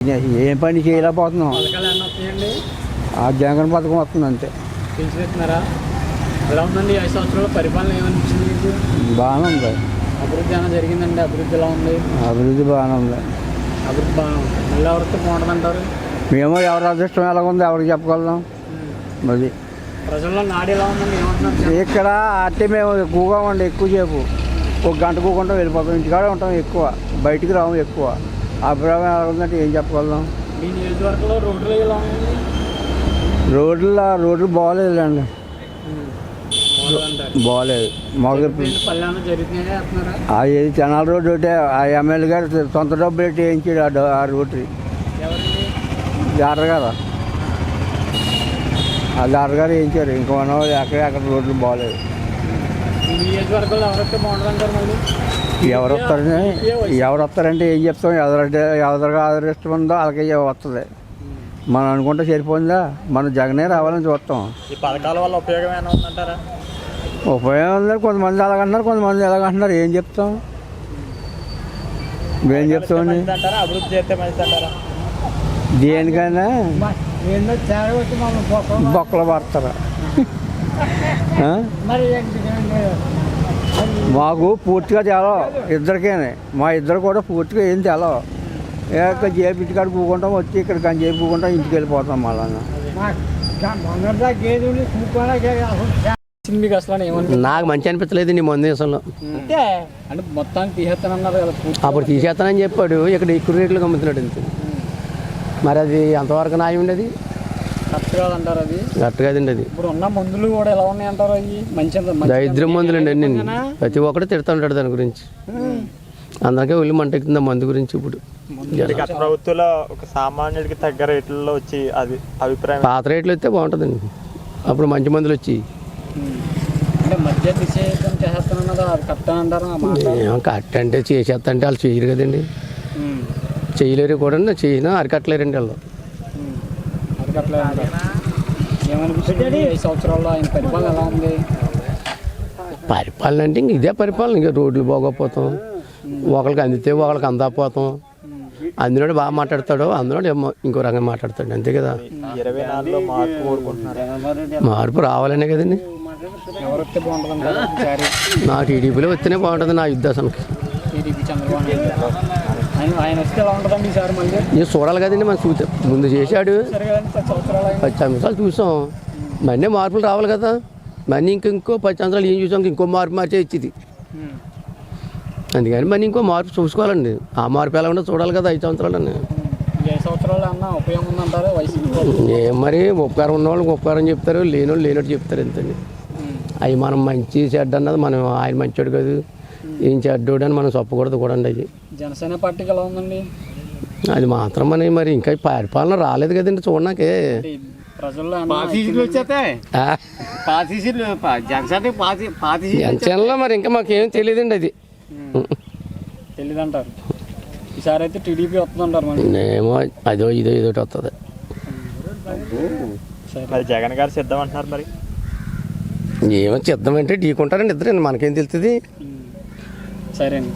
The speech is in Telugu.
ఏం పని చేయలేకపోతున్నాం. పథకాలు ఏమన్నా వస్తాయండి? ఆ జగన్ పథకం వస్తుంది అంతే. తెలిసిస్తున్నారా? ఎలా ఉందండి 5 సంవత్సరాల పరిపాలన ఏమనిపించింది మీకు? బాగానే ఉంది. అభివృద్ధి ఏమైనా జరిగిందండి? అభివృద్ధి ఎలా ఉంది? అభివృద్ధి బాగానే ఉంది. అభివృద్ధి బాగానే ఉంది. మళ్ళీ ఎవరితో బాగుంటుందంటారు? మేము ఎవరి అదృష్టం ఎలా ఉందో ఎవరికి చెప్పగలుగుతాం. మరి ప్రజల్లో నాడు ఎలా ఉందండి? ఏమంటున్నారు? ఇక్కడ అంటే మేము ఎక్కువగా ఉండి ఎక్కువసేపు ఒక గంట కూకుంటాం, వెళ్ళిపోతాం. ఇంటికాడే ఉంటాం ఎక్కువ, బయటికి రాము ఎక్కువ. అభిప్రాయం ఎలా ఉందంటే ఏం చెప్పగలుగుతాం. మీ నియోజకవర్గంలో రోడ్లు ఎలా ఉన్నాయి? రోడ్లు బాగోలేదులేండి. బాగోలేదు. పల్లె జరుగుతున్నాయి అంటున్నారా? ఏది తెనాలి రోడ్డు ఒకటే ఆ ఎమ్మెల్యే గారు సొంత డబ్బులు పెట్టి వేయించాడు ఆ రోడ్డు. ఎవరండి? డాక్టర్ గారు, ఆ డాక్టర్ గారు వేయించారు. ఇంకో అక్కడ రోడ్లు బాగోలేదు. మీ నియోజకవర్గంలో ఎవరైతే బాగుంటుందంటారు? మళ్ళీ ఎవరు వస్తారంటే ఏం చెప్తాం. ఎవరికి అదృష్టం ఉందో వాళ్ళకి వస్తుంది. మనం అనుకుంటే సరిపోయిందా? మనం జగనే రావాలని చూస్తాం. ఈ పథకాల వల్ల ఉపయోగం ఏమైనా ఉందంటారా? ఉపయోగం ఉందని కొంతమంది అలాగంటున్నారు, కొంతమంది ఎలాగంటున్నారు. ఏం చెప్తాం? ఏం చెప్తామండి? అభివృద్ధి చేస్తే మంచిదంటారా? దేనికైనా బొక్కలు పడతారా? మాకు పూర్తిగా తేలో ఇద్దరికే. మా ఇద్దరు కూడా పూర్తిగా ఏం తేలో. జేబు ఇంటికాడ కూకుంటాం, వచ్చి ఇక్కడ కానీ జేబు కూకుంటాం, ఇంటికి వెళ్ళిపోతాం. మళ్ళా నాకు మంచి అనిపించలేదు నీ మందు దేశంలో. అంటే మొత్తానికి తీసేస్తానన్నారు కదా. అప్పుడు తీసేస్తానని చెప్పాడు, ఇక్కడ ఎక్కువ రేట్లు అమ్ముతున్నాడు అంతే. మరి అది ఎంతవరకు న్యాయం ఉండేది? కరెక్ట్ కాదంటారు. అది కరెక్ట్ కాదండి. అది ఇప్పుడు ఉన్న మందులు కూడా ఎలా ఉన్నాయి అంటారు? అవి మంచి దరిద్రం మందులు అండి అన్ని. ప్రతి ఒక్కటి తిడతా ఉంటాడు దాని గురించి. అందరికీ ఒళ్ళు మంటెక్కుతుంది మందు గురించి. ఇప్పుడు గత ప్రభుత్వంలో ఒక సామాన్యుడికి తగ్గ రేట్లలో వచ్చి అది అభిప్రాయం. పాత రేట్లు వస్తే బాగుంటుందండి. అప్పుడు మంచి మందులు వచ్చి. అంటే మధ్య నిషేధం చేస్తానన్నదా? అది కరెక్ట్ అంటారు? కరెక్ట్ అంటే చేసేస్తా అంటే వాళ్ళు చేయరు కదండి. చేయలేరు కూడా, చేసినా అరికట్టలేరండి వాళ్ళు. ఏమనిపిస్తుంది 5 సంవత్సరాల్లో ఆయన పరిపాలన ఎలా ఉంది? పరిపాలన అంటే ఇంక ఇదే పరిపాలన. ఇంకా రోడ్లు బాగోపోతాం, ఒకరికి అందితే ఒకరికి అందకపోతాం. అందులో బాగా మాట్లాడతాడు, అందులో ఇంకో రకంగా మాట్లాడతాడు, అంతే కదా. 24లో మార్పు కోరుకుంటున్నారు. మార్పు రావాలనే కదండి. నా టీడీపీలో వస్తేనే బాగుంటుంది నా ఉద్దేశానికి. నేను చూడాలి కదండి. మనం చూసాం, ముందు చేశాడు 10 సంవత్సరాలు చూసాం. మళ్ళీ మార్పులు రావాలి కదా. మళ్ళీ ఇంకో 10 సంవత్సరాలు ఏం చూసాం, ఇంకో మార్పు మార్చే ఇచ్చింది. అందుకని మరి ఇంకో మార్పు చూసుకోవాలండి. ఆ మార్పు ఎలా ఉండో చూడాలి కదా 5 సంవత్సరాలని. ఏం మరి ఉపకారం ఉన్న వాళ్ళకి ఉపకారం చెప్తారు, లేని వాళ్ళు లేనట్టు చెప్తారు ఎంతండి. అవి మనం మంచి చెడ్డ అన్నది మనం ఆయన మంచోడు కాదు, ఏం చెడ్డోడు అని మనం చెప్పకూడదు కూడా అండి. అది జనసేన పార్టీకి ఎలా ఉందండి? అది మాత్రం మరి ఇంకా పరిపాలన రాలేదు కదండి చూడడానికే. జనసేనలో మరి ఇంకా మాకేం తెలియదండి. అది తెలీదంటారు. ఈసారి అయితే టీడీపీ వస్తుందంటారు. ఏమో అదో ఇదోటి వస్తుంది. జగన్ గారు సిద్ధం అంటున్నారు. మరి ఏమో సిద్ధం అంటే ఢీకుంటారండి ఇద్దరండి, మనకేం తెలుస్తుంది. సరే అండి.